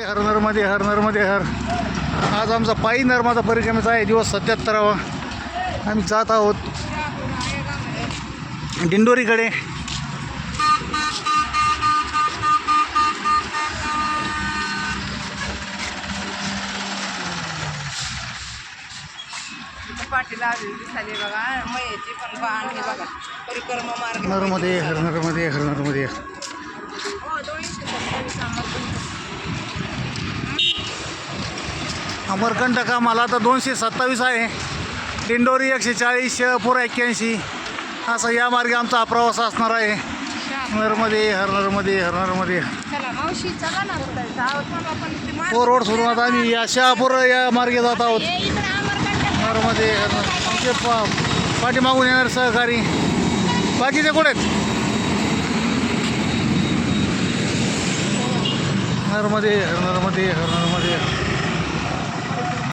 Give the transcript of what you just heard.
हर नर्मदे हर नर्मदे हर. आज आमचा पायी नर्मदा परिक्रमेचा आहे दिवस 77वा. आम्ही जात आहोत दिंडोरीकडे. पाठीला दिसले बघा मयची पण बाण हे बघा परिक्रमा मार्ग नर्मदे हर नर्मदे हर नर्मदे. अमरकंटक मला आता 227 आहे. दिंडोरी 140, शहापूर 81. असा या मार्गे आमचा हा प्रवास असणार आहे. नर्मदे हर नर्मदे हर नर्मदे. चला मावशी चला ना हो रोड सोडून आता आम्ही या शहापूर या मार्गे जात आहोत. नर्मदे हर आमचे पाठीमागून येणार सहकारी बाकीचे कुठे आहेत? नर्मदे हर नर्मदे हर नर्मदे.